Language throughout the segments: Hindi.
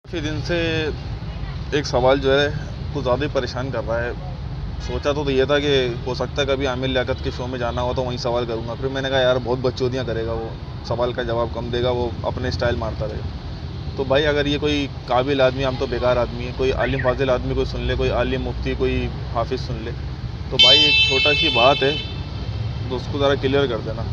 काफ़ी दिन से एक सवाल जो है कुछ ज़्यादा ही परेशान कर रहा है। सोचा तो ये था कि हो सकता है कभी आमिर लियाकत के शो में जाना हो तो वहीं सवाल करूँगा। फिर मैंने कहा यार बहुत बकचोदियाँ करेगा वो, सवाल का जवाब कम देगा, वो अपने स्टाइल मारता रहेगा। तो भाई अगर ये कोई काबिल आदमी, हम तो बेकार आदमी है, कोई आलिम फाजिल आदमी कोई सुन ले, कोई आलिम मुफ्ती कोई हाफिज़ सुन ले, तो भाई एक छोटा सी बात है तो उसको ज़रा क्लियर कर देना।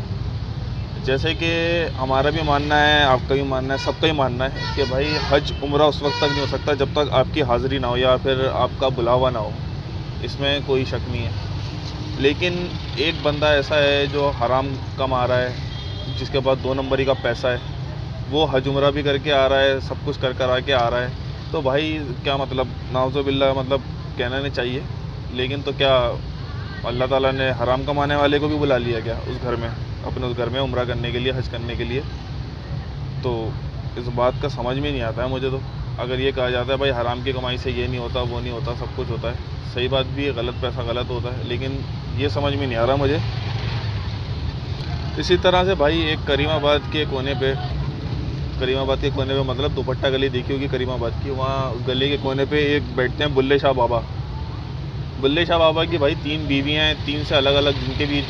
जैसे कि हमारा भी मानना है, आपका भी मानना है, सबका ही मानना है कि भाई हज उम्रा उस वक्त तक नहीं हो सकता जब तक आपकी हाज़िरी ना हो या फिर आपका बुलावा ना हो, इसमें कोई शक नहीं है। लेकिन एक बंदा ऐसा है जो हराम कमा रहा है, जिसके पास 2 नंबरी का पैसा है, वो हज उम्रा भी करके आ रहा है, सब कुछ कर आके आ रहा है। तो भाई क्या मतलब, नाउज़ुबिल्लाह, मतलब कहना नहीं चाहिए, लेकिन तो क्या अल्लाह ताला ने हराम कमाने वाले को भी बुला लिया क्या उस घर में, अपने उस घर में उम्रा करने के लिए, हज करने के लिए? तो इस बात का समझ में नहीं आता है मुझे। तो अगर ये कहा जाता है भाई हराम की कमाई से ये नहीं होता, वो नहीं होता, सब कुछ होता है, सही बात भी है, गलत पैसा गलत होता है, लेकिन ये समझ में नहीं आ रहा मुझे। इसी तरह से भाई एक करीमाबाद के कोने पे, मतलब दुपट्टा गली देखी होगी करीमाबाद की, वहाँ उस गली के कोने पे एक बैठते हैं बुल्ले शाह बाबा। बुल्ले शाह बाबा की भाई 3 बीवियाँ हैं, 3 से अलग अलग, जिनके भी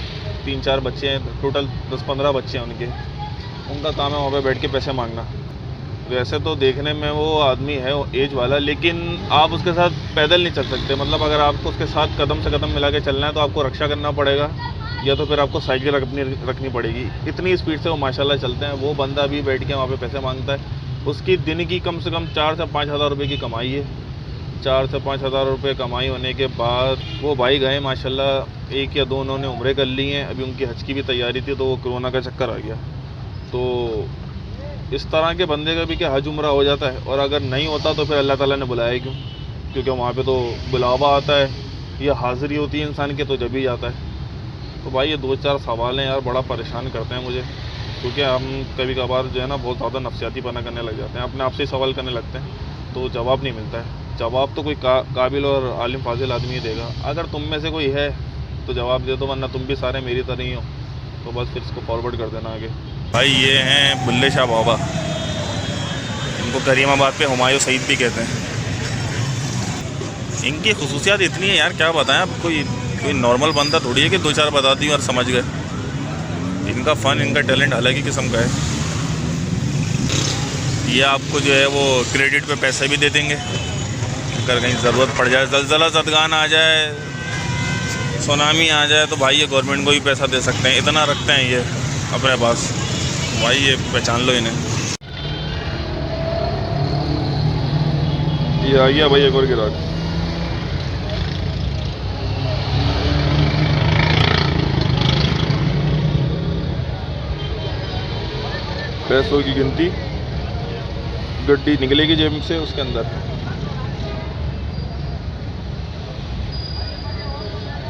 3-4 बच्चे हैं, टोटल 10-15 बच्चे हैं उनके। उनका काम है वहाँ पे बैठ के पैसे मांगना। वैसे तो देखने में वो आदमी है एज वाला, लेकिन आप उसके साथ पैदल नहीं चल सकते। मतलब अगर आपको उसके साथ कदम से कदम मिला के चलना है तो आपको रक्षा करना पड़ेगा, या तो फिर आपको साइकिल रखनी पड़ेगी। इतनी स्पीड से वो माशाल्लाह चलते हैं। वो बंदा भी बैठ के वहाँ पे पैसे मांगता है। उसकी दिन की कम से कम 4 से 5 हज़ार रुपये की कमाई है। 4 से 5 हज़ार रुपये कमाई होने के बाद वो भाई गए माशाल्लाह, 1 या 2 उन्होंने उम्रे कर ली हैं। अभी उनकी हज की भी तैयारी थी तो वो कोरोना का चक्कर आ गया। तो इस तरह के बंदे का भी क्या हज उम्रा हो जाता है, और अगर नहीं होता तो फिर अल्लाह ताला ने बुलाया क्यों? क्योंकि वहाँ पे तो बुलावा आता है या हाज़िरी होती है इंसान के, तो जब ही जाता है। तो भाई ये 2-4 सवाल हैं यार, बड़ा परेशान करते हैं मुझे, क्योंकि हम कभी कभार जो है ना बहुत ज़्यादा नफसियाती पना करने लग जाते हैं, अपने आप से ही सवाल करने लगते हैं, तो जवाब नहीं मिलता है। जवाब तो कोई काबिल और आलिम फाजिल आदमी ही देगा। अगर तुम में से कोई है तो जवाब दे दो, वरना तुम भी सारे मेरी तरह ही हो, तो बस फिर इसको फॉरवर्ड कर देना आगे। भाई ये हैं बुल्ले शाह बाबा, इनको करीमाबाद पे हुमायूं सईद भी कहते हैं। इनकी खुसूसियात इतनी है यार, क्या बताएं। अब कोई नॉर्मल बंदा थोड़ी है कि 2-4 बता दी और समझ गए। इनका फ़न, इनका टैलेंट अलग ही किस्म का है। ये आपको जो है वो क्रेडिट पे पैसे भी दे देंगे, अगर कहीं ज़रूरत पड़ जाए, ज़लज़ला ज़दगान आ जाए, सुनामी आ जाए, तो भाई ये गवर्नमेंट को भी पैसा दे सकते हैं। इतना रखते हैं ये अपने पास। भाई ये पहचान लो इन्हें। ये आ गया भाई एक और गिराक। पैसों की गिनती, गड्डी निकलेगी जेब से, उसके अंदर